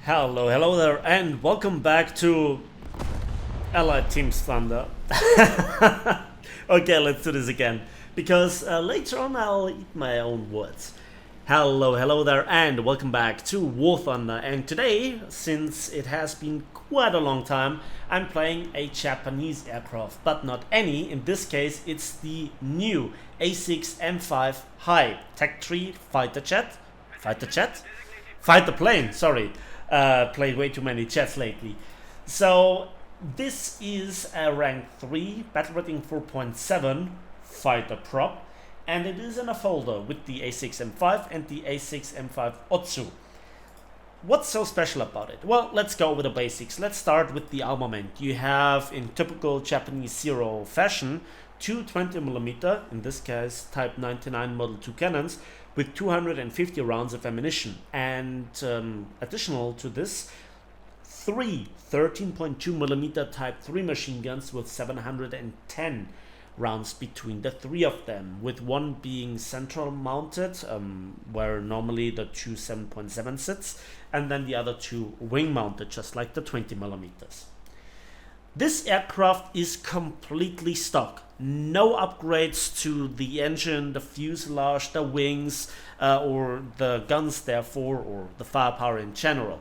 Hello there, and welcome back to Allied Teams Thunder. Okay, let's do this again, because later on I'll eat my own words. Hello there, and welcome back to War Thunder. And today, since it has been quite a long time, I'm playing a Japanese aircraft, but not any. In this case, it's the new A6M5 Hei Tech 3 fighter plane. Sorry, played way too many chats lately. So this is a rank 3 battle rating 4.7 fighter prop, and it is in a folder with the A6M5 and the A6M5 Otsu. What's so special about it? Well, let's go over the basics. Let's start with the armament. You have, in typical Japanese Zero fashion, two 20mm, in this case Type 99 Model 2 cannons, with 250 rounds of ammunition, and additional to this, three 13.2mm Type 3 machine guns with 710 rounds between the three of them, with one being central mounted, where normally the two 7.7 sits, and then the other two wing mounted, just like the 20mm. This aircraft is completely stock. No upgrades to the engine, the fuselage, the wings, or the guns therefore, or the firepower in general.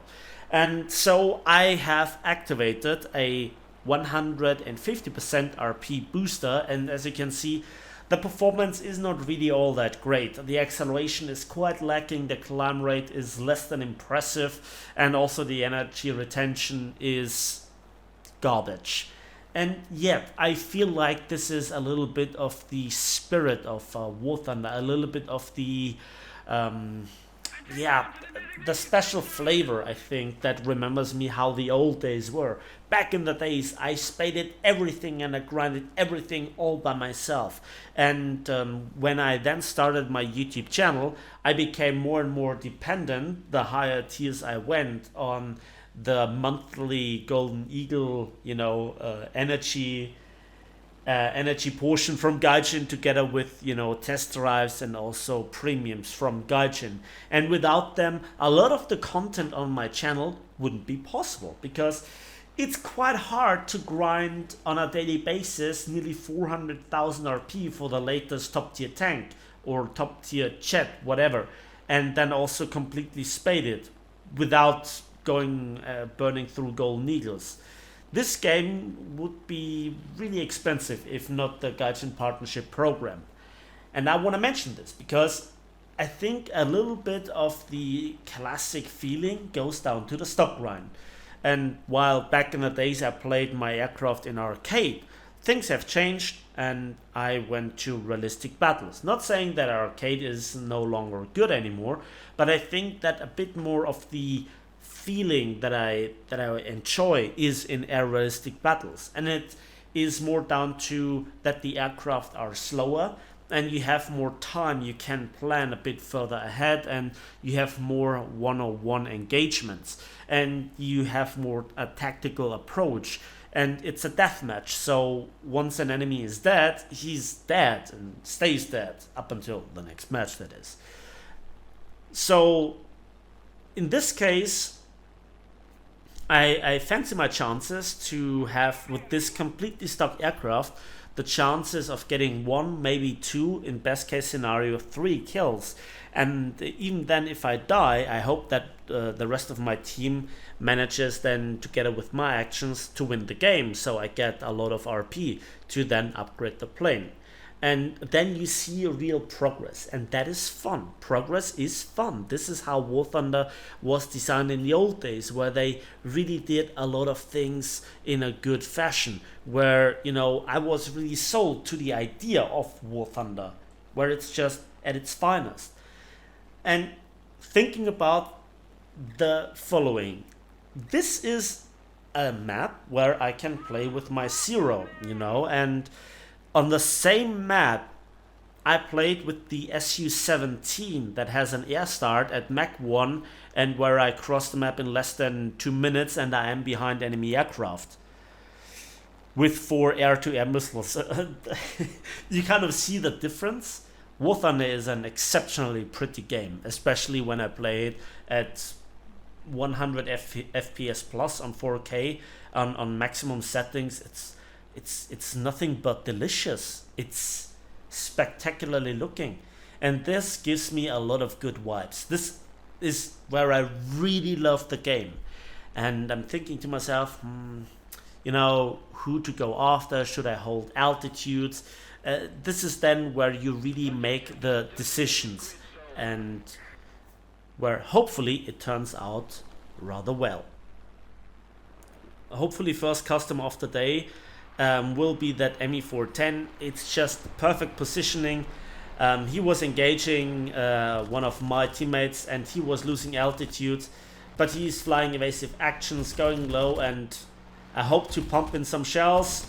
And so I have activated a 150% RP booster, and as you can see, the performance is not really all that great. The acceleration is quite lacking, the climb rate is less than impressive, and also the energy retention is garbage. And yet I feel like this is a little bit of the spirit of War Thunder, a little bit of the the special flavor, I think, that remembers me how the old days were. Back in the days, I spaded everything and I grinded everything all by myself. And when I then started my YouTube channel, I became more and more dependent, the higher tiers I went, on the monthly Golden Eagle, energy portion from Gaijin, together with test drives and also premiums from Gaijin. And without them, a lot of the content on my channel wouldn't be possible, because it's quite hard to grind on a daily basis nearly 400,000 RP for the latest top tier tank or top tier jet, whatever, and then also completely spade it without going burning through Golden Eagles. This game would be really expensive if not the Gaijin partnership program. And I want to mention this because I think a little bit of the classic feeling goes down to the stock grind. And while back in the days I played my aircraft in arcade, things have changed and I went to realistic battles. Not saying that arcade is no longer good anymore, but I think that a bit more of the feeling that I enjoy is in air realistic battles, and it is more down to that the aircraft are slower and you have more time, you can plan a bit further ahead, and you have more one-on-one engagements, and you have more a tactical approach, and it's a deathmatch. So once an enemy is dead, he's dead and stays dead up until the next match, that is. So in this case, I fancy my chances to have, with this completely stock aircraft, the chances of getting one, maybe two, in best case scenario 3 kills. And even then, if I die, I hope that the rest of my team manages then, together with my actions, to win the game, so I get a lot of RP to then upgrade the plane. And then you see real progress, and that is fun. Progress is fun. This is how War Thunder was designed in the old days, where they really did a lot of things in a good fashion, where I was really sold to the idea of War Thunder, where it's just at its finest. And thinking about the following, this is a map where I can play with my Zero, and on the same map, I played with the Su-17 that has an air start at Mach 1, and where I cross the map in less than 2 minutes and I am behind enemy aircraft with 4 air-to-air missiles. You kind of see the difference. War Thunder is an exceptionally pretty game, especially when I play it at 100 FPS plus on 4K on maximum settings. It's nothing but delicious. It's spectacularly looking, and this gives me a lot of good vibes. This is where I really love the game, and I'm thinking to myself, who to go after? Should I hold altitudes? This is then where you really make the decisions, and where hopefully it turns out rather well. Hopefully, first custom of the day will be that ME410. It's just perfect positioning. He was engaging one of my teammates and he was losing altitude, but he's flying evasive actions, going low, and I hope to pump in some shells.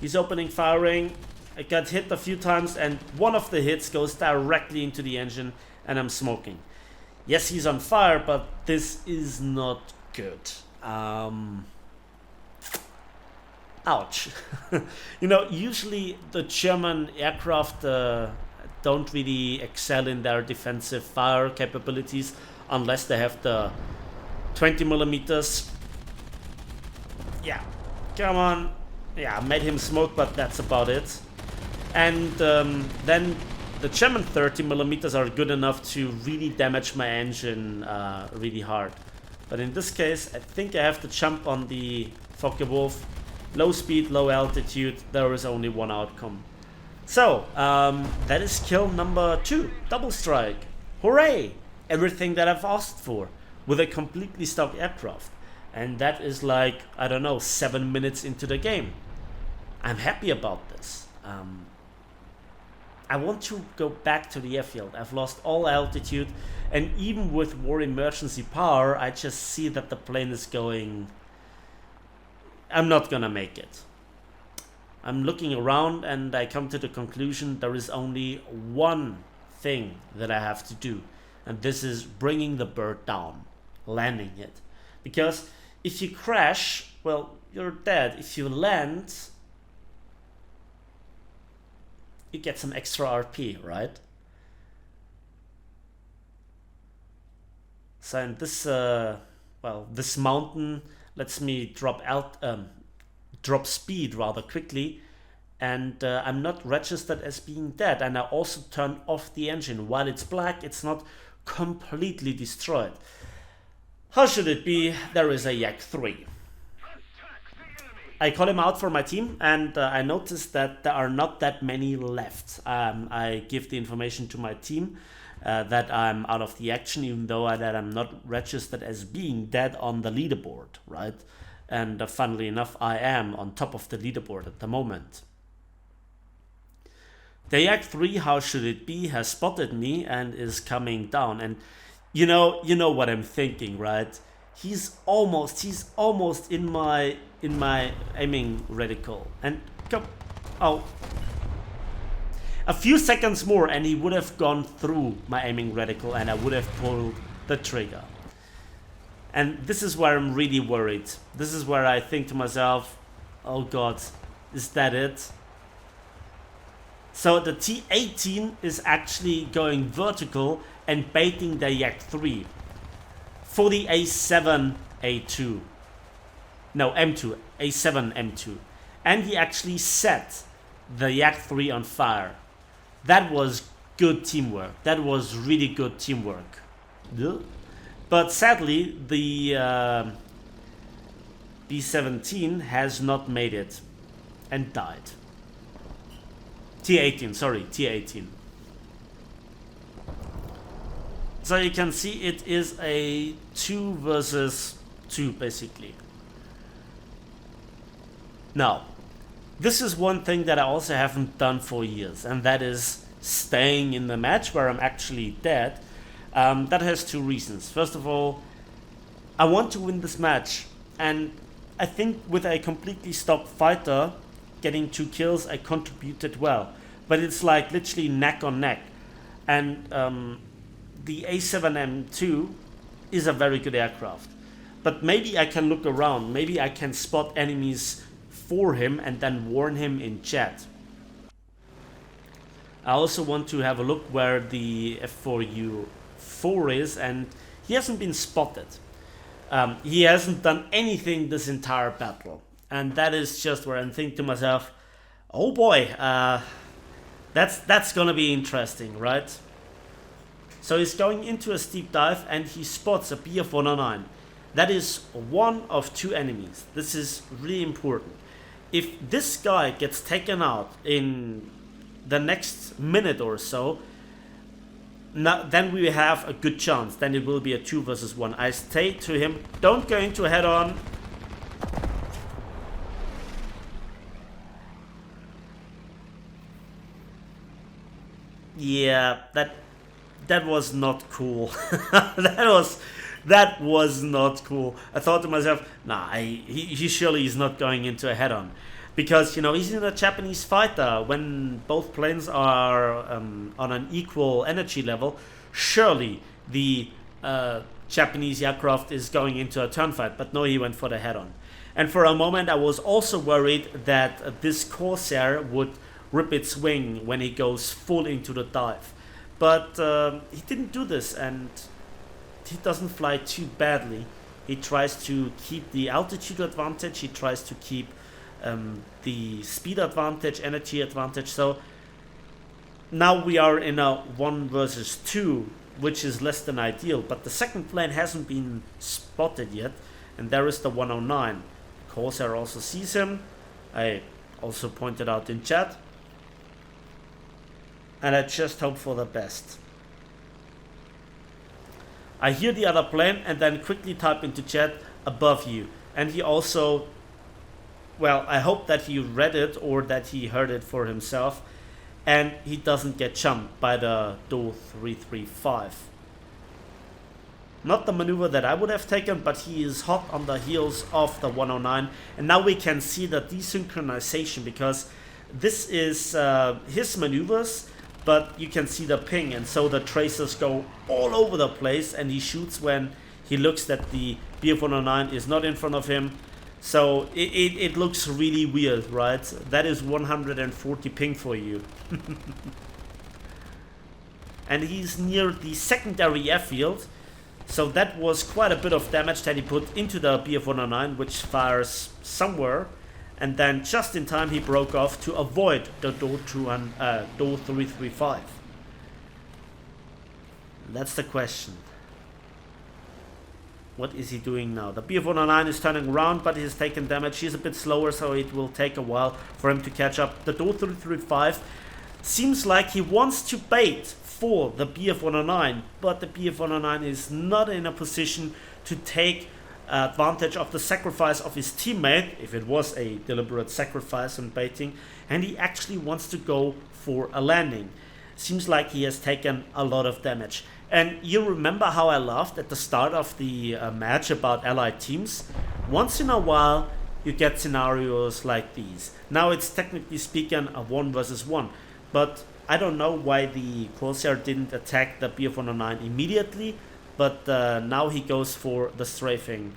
He's opening firing. I got hit a few times and one of the hits goes directly into the engine and I'm smoking. Yes, he's on fire, but this is not good. Ouch. Usually the German aircraft don't really excel in their defensive fire capabilities unless they have the 20 millimeters. Yeah, come on. Yeah, I made him smoke, but that's about it. And then the German 30 millimeters are good enough to really damage my engine really hard. But in this case, I think I have to jump on the Focke-Wulf. Low speed, low altitude, there is only one outcome. So, that is kill number 2, double strike. Hooray! Everything that I've asked for with a completely stock aircraft. And that is like, I don't know, 7 minutes into the game. I'm happy about this. I want to go back to the airfield. I've lost all altitude, and even with war emergency power, I just see that the plane is going... I'm not gonna make it. I'm looking around and I come to the conclusion there is only one thing that I have to do, and this is bringing the bird down, landing it. Because if you crash, well, you're dead. If you land, you get some extra RP, right? So in this, this mountain lets me drop speed rather quickly, and I'm not registered as being dead. And I also turn off the engine. While it's black, it's not completely destroyed. How should it be? There is a Yak 3. I call him out for my team, and I noticed that there are not that many left. I give the information to my team that I'm out of the action, even though that I'm not registered as being dead on the leaderboard, right? And funnily enough, I am on top of the leaderboard at the moment. The Yak 3, how should it be, has spotted me and is coming down. And you know what I'm thinking, right? He's almost in my aiming reticle. And come, oh. A few seconds more and he would have gone through my aiming reticle and I would have pulled the trigger. And this is where I'm really worried. This is where I think to myself, oh god, is that it? So the T-18 is actually going vertical and baiting the Yak 3 for the A7 A2. No, M2, A7 M2. And he actually set the Yak 3 on fire. That was good teamwork. That was really good teamwork. But sadly, the B-17 has not made it and died. T-18, sorry, T-18. So you can see it is a 2 versus 2 basically. Now, this is one thing that I also haven't done for years, and that is staying in the match where I'm actually dead. That has 2 reasons. First of all, I want to win this match, and I think with a completely stopped fighter getting 2 kills, I contributed well. But it's like literally neck on neck. And the A7M2 is a very good aircraft. But maybe I can look around. Maybe I can spot enemies for him and then warn him in chat. I also want to have a look where the F4U4 is, and he hasn't been spotted. He hasn't done anything this entire battle. And that is just where I'm thinking to myself, oh boy, that's gonna be interesting, right? So he's going into a steep dive and he spots a BF 109. That is one of two enemies. This is really important. If this guy gets taken out in the next minute or so, then we have a good chance. Then it will be a 2 versus 1. I stay to him. Don't go into head on. Yeah, that was not cool. That was not cool. I thought to myself, nah, he surely is not going into a head-on, because he's in a Japanese fighter. When both planes are on an equal energy level, surely the Japanese aircraft is going into a turn fight. But no, he went for the head-on. And for a moment, I was also worried that this Corsair would rip its wing when he goes full into the dive. But he didn't do this, and he doesn't fly too badly. He tries to keep the altitude advantage, he tries to keep the speed advantage, energy advantage. So now we are in a 1 versus 2, which is less than ideal, but the second plane hasn't been spotted yet, and there is the 109. Corsair also sees him. I also pointed out in chat, and I just hope for the best. I hear the other plane and then quickly type into chat, above you. And he also, well, I hope that he read it or that he heard it for himself, and he doesn't get jumped by the Do 335. Not the maneuver that I would have taken, but he is hot on the heels of the 109. And now we can see the desynchronization, because this is his maneuvers, but you can see the ping, and so the tracers go all over the place, and he shoots when he looks that the BF-109 is not in front of him. So it looks really weird, right? That is 140 ping for you. And he's near the secondary airfield, so that was quite a bit of damage that he put into the BF-109, which fires somewhere. And then just in time he broke off to avoid the Do 335. That's the question. What is he doing now? The BF-109 is turning around, but he's taken damage. He's a bit slower, so it will take a while for him to catch up. The Do 335 seems like he wants to bait for the BF-109, but the BF-109 is not in a position to take advantage of the sacrifice of his teammate, if it was a deliberate sacrifice and baiting, and he actually wants to go for a landing. Seems like he has taken a lot of damage. And you remember how I laughed at the start of the match about allied teams? Once in a while you get scenarios like these. Now it's technically speaking a 1 versus 1, but I don't know why the Corsair didn't attack the BF-109 immediately. But now he goes for the strafing.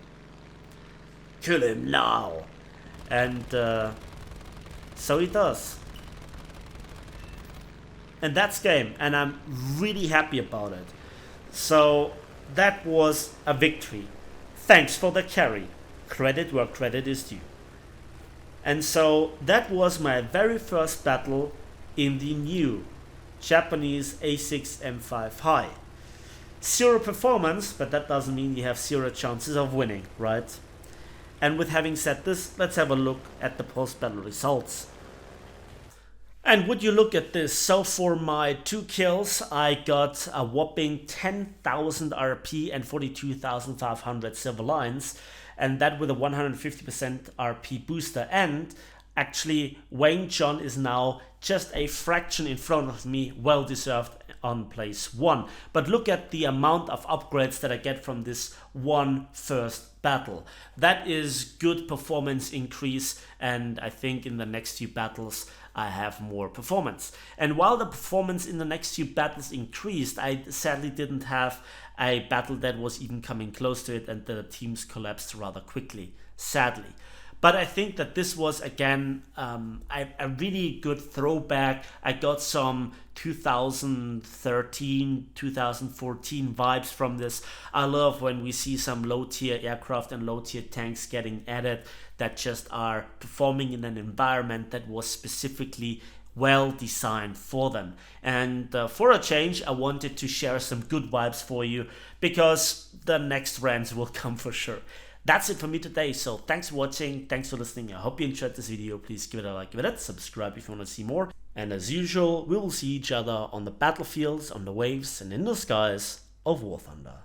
Kill him now. And so he does. And that's game. And I'm really happy about it. So that was a victory. Thanks for the carry. Credit where credit is due. And so that was my very first battle in the new Japanese A6M5 Hei. 0 performance, but that doesn't mean you have 0 chances of winning, right? And with having said this, let's have a look at the post-battle results. And would you look at this, so for my 2 kills, I got a whopping 10,000 RP and 42,500 silver lines, and that with a 150% RP booster. And actually, Wayne John is now just a fraction in front of me, well deserved on place 1. But look at the amount of upgrades that I get from this one first battle. That is good performance increase, and I think in the next few battles I have more performance. And while the performance in the next few battles increased, I sadly didn't have a battle that was even coming close to it, and the teams collapsed rather quickly, sadly. But I think that this was again a really good throwback. I got some 2013, 2014 vibes from this. I love when we see some low tier aircraft and low tier tanks getting added that just are performing in an environment that was specifically well designed for them. And for a change, I wanted to share some good vibes for you, because the next rants will come for sure. That's it for me today. So thanks for watching, thanks for listening. I hope you enjoyed this video. Please give it a like, give it a subscribe if you want to see more. And as usual, we will see each other on the battlefields, on the waves, and in the skies of War Thunder.